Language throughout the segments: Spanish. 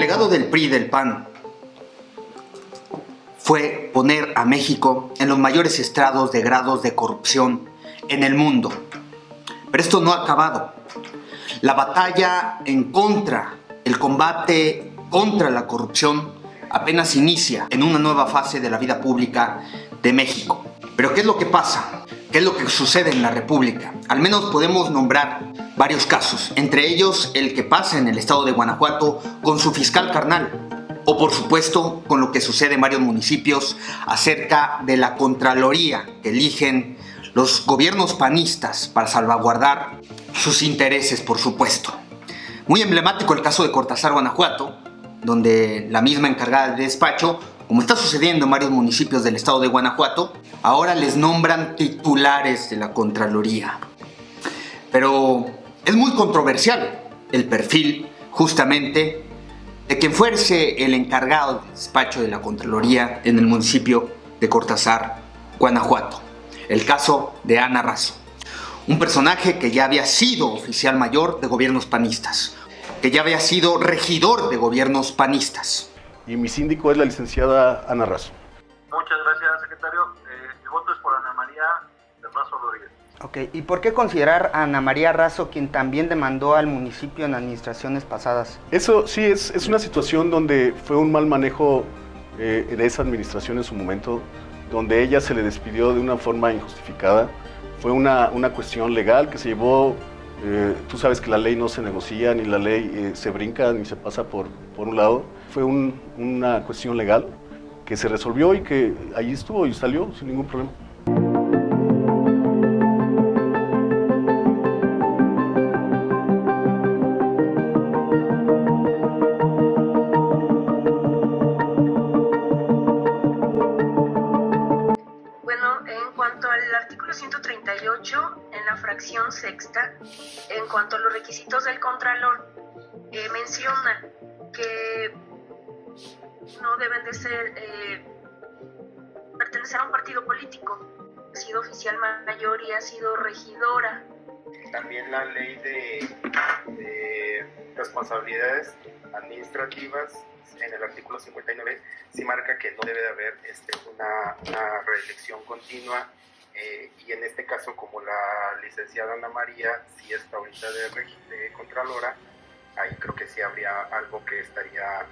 legado del PRI y del PAN fue poner a México en los mayores estrados de grados de corrupción en el mundo. Pero esto no ha acabado. La batalla en contra, el combate contra la corrupción apenas inicia en una nueva fase de la vida pública de México. Pero ¿qué es lo que pasa? ¿Qué es lo que sucede en la República? Al menos podemos nombrar varios casos, entre ellos el que pasa en el estado de Guanajuato con su fiscal carnal, o por supuesto con lo que sucede en varios municipios acerca de la Contraloría que eligen los gobiernos panistas para salvaguardar sus intereses, por supuesto. Muy emblemático el caso de Cortázar, Guanajuato, donde la misma encargada de despacho, como está sucediendo en varios municipios del estado de Guanajuato, ahora les nombran titulares de la Contraloría. Pero es muy controversial el perfil, justamente, de quien fuese el encargado de despacho de la Contraloría en el municipio de Cortázar, Guanajuato. El caso de Ana Razo, un personaje que ya había sido oficial mayor de gobiernos panistas, que ya había sido regidor de gobiernos panistas. Y mi síndico es la licenciada Ana Razo. Muchas gracias, secretario. Mi voto es por Ana María de Razo Rodríguez. Ok, ¿y por qué considerar a Ana María Razo quien también demandó al municipio en administraciones pasadas? Eso sí es una situación donde fue un mal manejo de esa administración en su momento, donde ella se le despidió de una forma injustificada. Fue una cuestión legal que se llevó, tú sabes que la ley no se negocia, ni la ley se brinca, ni se pasa por un lado. Fue una cuestión legal que se resolvió y que ahí estuvo y salió sin ningún problema. En cuanto al artículo 138, en la fracción sexta, en cuanto a los requisitos del Contralor, menciona que no deben de ser pertenecer a un partido político. Ha sido oficial mayor y ha sido regidora. También la ley de responsabilidades administrativas, en el artículo 59, sí marca que no debe de haber una reelección continua, y en este caso, como la licenciada Ana María sí está ahorita de Contralora, ahí creo que sí habría algo que estaría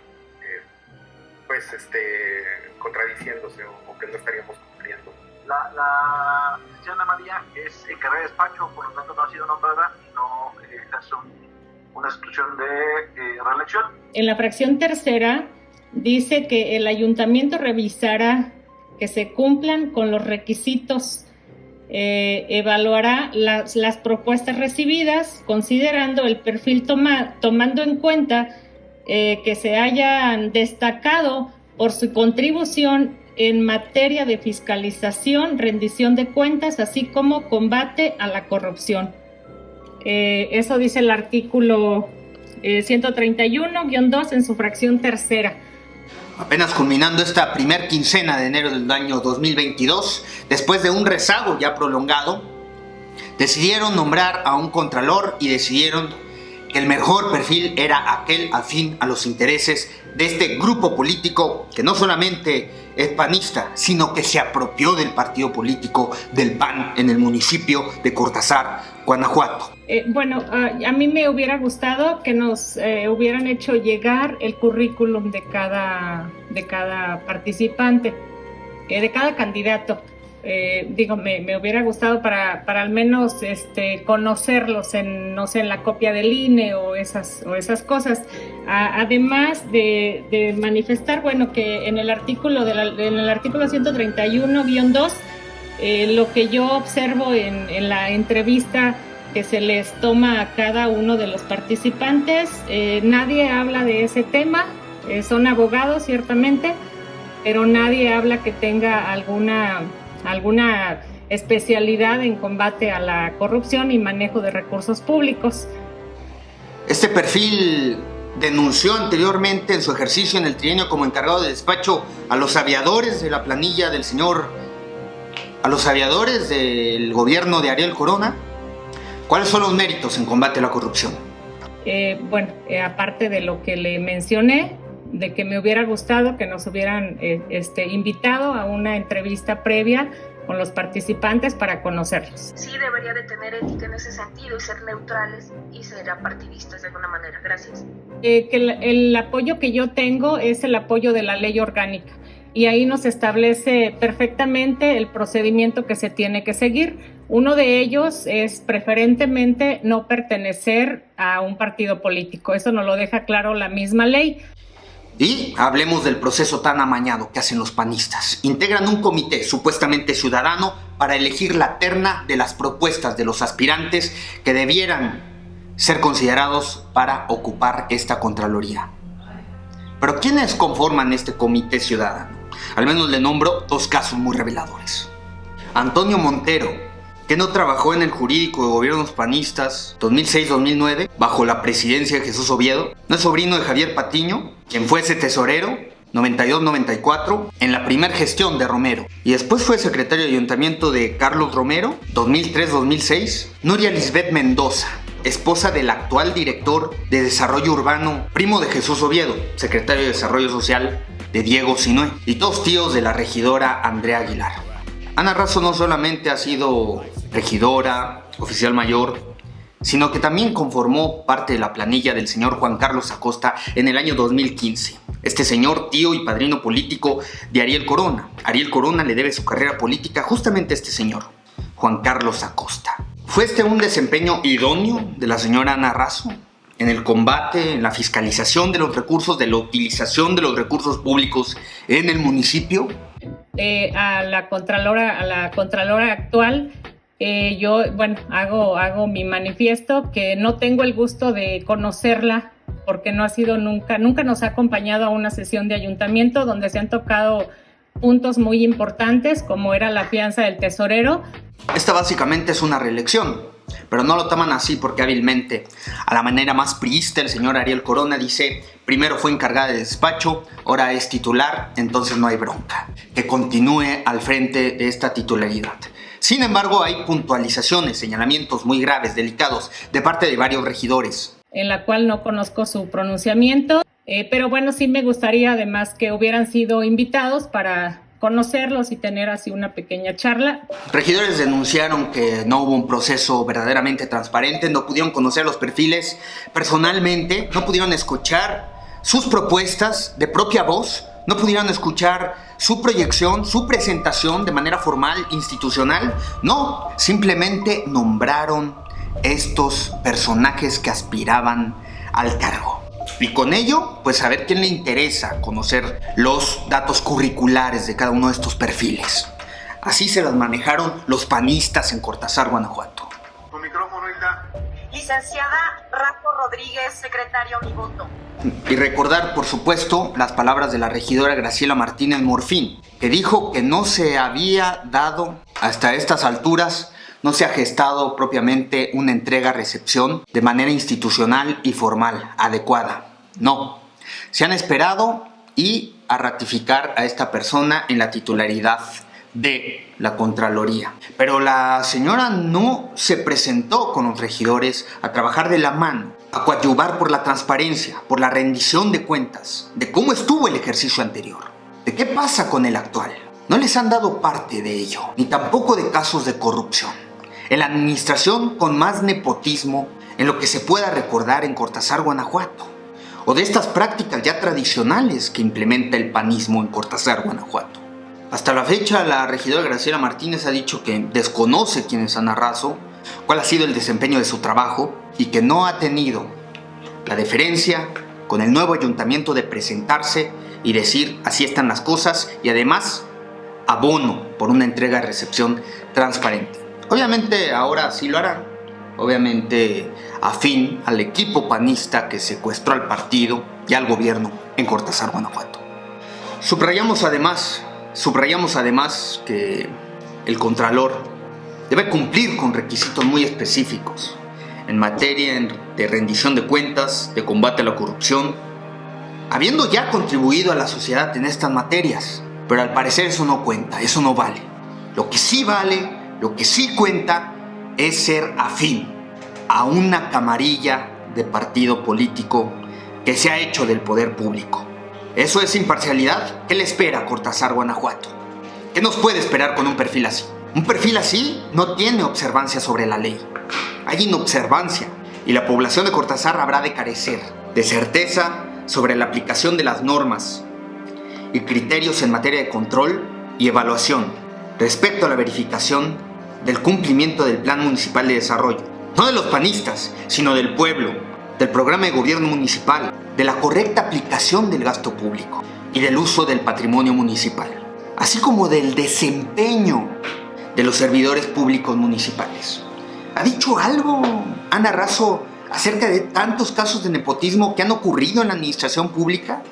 contradiciéndose o que no estaríamos cumpliendo. La licenciada Ana María es encargada de despacho, por lo tanto no ha sido nombrada y no ejerce una institución de reelección. En la fracción tercera dice que el ayuntamiento revisará que se cumplan con los requisitos, evaluará las propuestas recibidas, considerando el perfil tomando en cuenta que se hayan destacado por su contribución en materia de fiscalización, rendición de cuentas, así como combate a la corrupción. Eso dice el artículo 131-2 en su fracción tercera. Apenas culminando esta primer quincena de enero del año 2022, después de un rezago ya prolongado, decidieron nombrar a un contralor y decidieron que el mejor perfil era aquel afín a los intereses de este grupo político que no solamente es panista, sino que se apropió del partido político del PAN en el municipio de Cortázar, Guanajuato. A mí me hubiera gustado que nos hubieran hecho llegar el currículum de cada participante, de cada candidato. Me hubiera gustado para al menos conocerlos en la copia del INE o esas cosas. Además de manifestar, que en el artículo 131-2, lo que yo observo en la entrevista que se les toma a cada uno de los participantes, nadie habla de ese tema. Son abogados, ciertamente, pero nadie habla que tenga alguna especialidad en combate a la corrupción y manejo de recursos públicos. Este perfil denunció anteriormente en su ejercicio en el trienio como encargado de despacho a los aviadores de la planilla del a los aviadores del gobierno de Ariel Corona. ¿Cuáles son los méritos en combate a la corrupción? Aparte de lo que le mencioné, de que me hubiera gustado que nos hubieran invitado a una entrevista previa con los participantes para conocerlos. Sí debería de tener ética en ese sentido y ser neutrales y ser apartidistas de alguna manera. Gracias. Que el apoyo que yo tengo es el apoyo de la ley orgánica y ahí nos establece perfectamente el procedimiento que se tiene que seguir. Uno de ellos es preferentemente no pertenecer a un partido político. Eso nos lo deja claro la misma ley. Y hablemos del proceso tan amañado que hacen los panistas. Integran un comité supuestamente ciudadano para elegir la terna de las propuestas de los aspirantes que debieran ser considerados para ocupar esta Contraloría. Pero ¿quiénes conforman este comité ciudadano? Al menos le nombro 2 casos muy reveladores. Antonio Montero, que no trabajó en el jurídico de gobiernos panistas 2006-2009 bajo la presidencia de Jesús Oviedo, no es sobrino de Javier Patiño, quien fue ese tesorero 92-94 en la primera gestión de Romero, y después fue secretario de ayuntamiento de Carlos Romero 2003-2006. Nuria Lisbeth Mendoza, esposa del actual director de Desarrollo Urbano, primo de Jesús Oviedo, secretario de Desarrollo Social de Diego Sinué, y 2 tíos de la regidora Andrea Aguilar. Ana Razo no solamente ha sido regidora, oficial mayor, sino que también conformó parte de la planilla del señor Juan Carlos Acosta en el año 2015. Este señor, tío y padrino político de Ariel Corona. Ariel Corona le debe su carrera política justamente a este señor, Juan Carlos Acosta. ¿Fue un desempeño idóneo de la señora Ana Razo en el combate, en la fiscalización de los recursos, de la utilización de los recursos públicos en el municipio? A la Contralora actual, yo hago mi manifiesto, que no tengo el gusto de conocerla porque no ha sido nunca nos ha acompañado a una sesión de ayuntamiento donde se han tocado puntos muy importantes, como era la fianza del tesorero. Esta básicamente es una reelección, pero no lo toman así porque hábilmente, a la manera más priista, el señor Ariel Corona dice: primero fue encargada de despacho, ahora es titular, entonces no hay bronca, que continúe al frente de esta titularidad. Sin embargo, hay puntualizaciones, señalamientos muy graves, delicados, de parte de varios regidores, en la cual no conozco su pronunciamiento, pero bueno, sí me gustaría además que hubieran sido invitados para conocerlos y tener así una pequeña charla. Regidores denunciaron que no hubo un proceso verdaderamente transparente, no pudieron conocer los perfiles personalmente, no pudieron escuchar sus propuestas de propia voz, no pudieron escuchar su proyección, su presentación de manera formal, institucional. No, simplemente nombraron estos personajes que aspiraban al cargo. Y con ello, pues a ver quién le interesa conocer los datos curriculares de cada uno de estos perfiles. Así se las manejaron los panistas en Cortázar, Guanajuato. Tu micrófono, Hilda. Licenciada Rafa Rodríguez, secretario, mi voto. Y recordar, por supuesto, las palabras de la regidora Graciela Martínez Morfín, que dijo que no se había dado hasta estas alturas, no se ha gestado propiamente una entrega-recepción de manera institucional y formal, adecuada. No, se han esperado y a ratificar a esta persona en la titularidad de la Contraloría. Pero la señora no se presentó con los regidores a trabajar de la mano, a coadyuvar por la transparencia, por la rendición de cuentas, de cómo estuvo el ejercicio anterior, de qué pasa con el actual. No les han dado parte de ello, ni tampoco de casos de corrupción. En la administración con más nepotismo en lo que se pueda recordar en Cortázar, Guanajuato, o de estas prácticas ya tradicionales que implementa el panismo en Cortázar, Guanajuato. Hasta la fecha, la regidora Graciela Martínez ha dicho que desconoce quién es Ana Razo, cuál ha sido el desempeño de su trabajo y que no ha tenido la deferencia con el nuevo ayuntamiento de presentarse y decir así están las cosas, y además abono por una entrega-recepción transparente. Obviamente ahora sí lo harán, obviamente afín al equipo panista que secuestró al partido y al gobierno en Cortázar, Guanajuato. Subrayamos además que el Contralor debe cumplir con requisitos muy específicos en materia de rendición de cuentas, de combate a la corrupción, habiendo ya contribuido a la sociedad en estas materias. Pero al parecer eso no cuenta, eso no vale. Lo que sí vale, lo que sí cuenta, es ser afín a una camarilla de partido político que se ha hecho del poder público. ¿Eso es imparcialidad? ¿Qué le espera a Cortázar, Guanajuato? ¿Qué nos puede esperar con un perfil así? Un perfil así no tiene observancia sobre la ley. Hay inobservancia y la población de Cortázar habrá de carecer de certeza sobre la aplicación de las normas y criterios en materia de control y evaluación respecto a la verificación del cumplimiento del Plan Municipal de Desarrollo. No de los panistas, sino del pueblo, del programa de gobierno municipal, de la correcta aplicación del gasto público y del uso del patrimonio municipal, así como del desempeño de los servidores públicos municipales. ¿Ha dicho algo Ana Razo acerca de tantos casos de nepotismo que han ocurrido en la administración pública?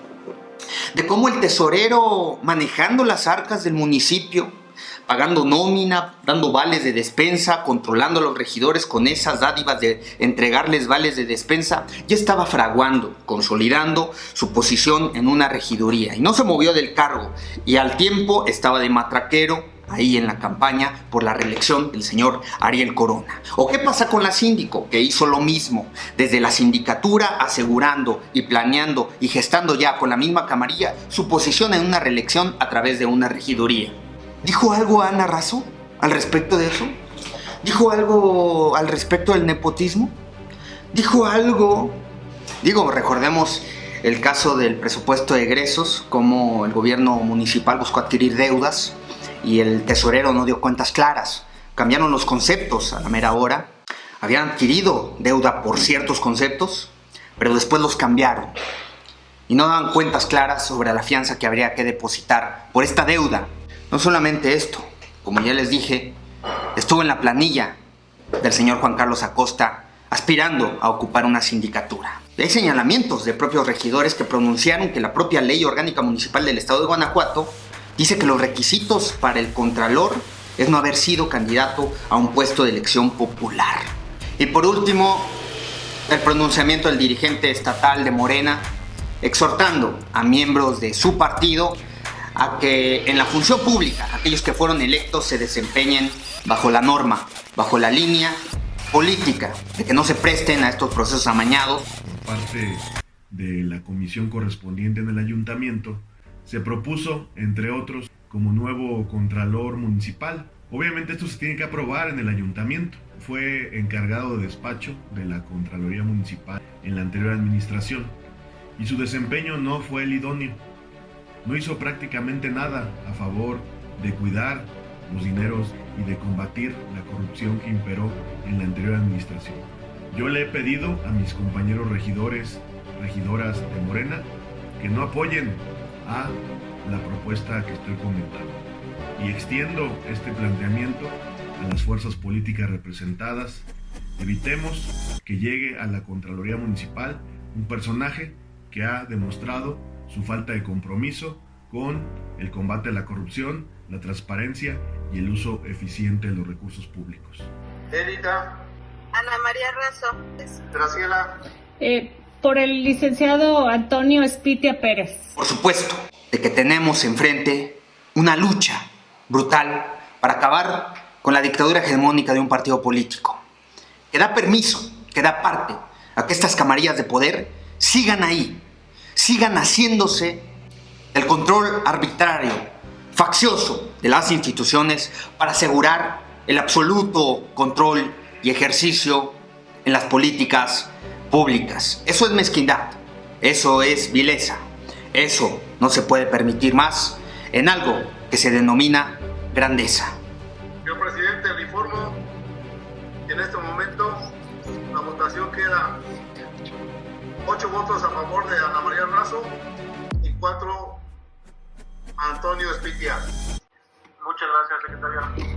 De cómo el tesorero, manejando las arcas del municipio, pagando nómina, dando vales de despensa, controlando a los regidores con esas dádivas de entregarles vales de despensa, ya estaba fraguando, consolidando su posición en una regiduría y no se movió del cargo, y al tiempo estaba de matraquero ahí en la campaña por la reelección del señor Ariel Corona. ¿O qué pasa con la síndico, que hizo lo mismo desde la sindicatura, asegurando y planeando y gestando ya con la misma camarilla su posición en una reelección a través de una regiduría? ¿Dijo algo Ana Razo al respecto de eso? ¿Dijo algo al respecto del nepotismo? ¿Dijo algo? Recordemos el caso del presupuesto de egresos, cómo el gobierno municipal buscó adquirir deudas y el tesorero no dio cuentas claras. Cambiaron los conceptos a la mera hora. Habían adquirido deuda por ciertos conceptos, pero después los cambiaron. Y no daban cuentas claras sobre la fianza que habría que depositar por esta deuda. No solamente esto, como ya les dije, estuvo en la planilla del señor Juan Carlos Acosta aspirando a ocupar una sindicatura. Y hay señalamientos de propios regidores que pronunciaron que la propia Ley Orgánica Municipal del Estado de Guanajuato dice que los requisitos para el contralor es no haber sido candidato a un puesto de elección popular. Y por último, el pronunciamiento del dirigente estatal de Morena, exhortando a miembros de su partido a que en la función pública, aquellos que fueron electos se desempeñen bajo la norma, bajo la línea política, de que no se presten a estos procesos amañados. Por parte de la comisión correspondiente en el ayuntamiento, se propuso, entre otros, como nuevo contralor municipal. Obviamente esto se tiene que aprobar en el ayuntamiento. Fue encargado de despacho de la Contraloría Municipal en la anterior administración y su desempeño no fue el idóneo. No hizo prácticamente nada a favor de cuidar los dineros y de combatir la corrupción que imperó en la anterior administración. Yo le he pedido a mis compañeros regidores, regidoras de Morena, que no apoyen a la propuesta que estoy comentando. Y extiendo este planteamiento a las fuerzas políticas representadas. Evitemos que llegue a la Contraloría Municipal un personaje que ha demostrado su falta de compromiso con el combate a la corrupción, la transparencia y el uso eficiente de los recursos públicos. Edita. Ana María Razo. Graciela. Por el licenciado Antonio Espitia Pérez. Por supuesto, de que tenemos enfrente una lucha brutal para acabar con la dictadura hegemónica de un partido político, que da permiso, que da parte a que estas camarillas de poder sigan ahí, sigan haciéndose el control arbitrario, faccioso de las instituciones para asegurar el absoluto control y ejercicio en las políticas públicas. Eso es mezquindad, eso es vileza, eso no se puede permitir más en algo que se denomina grandeza. Señor presidente, le informo que en este momento la votación queda 8 votos a favor de Ana María Razo y 4 a Antonio Espitia. Muchas gracias, secretaria.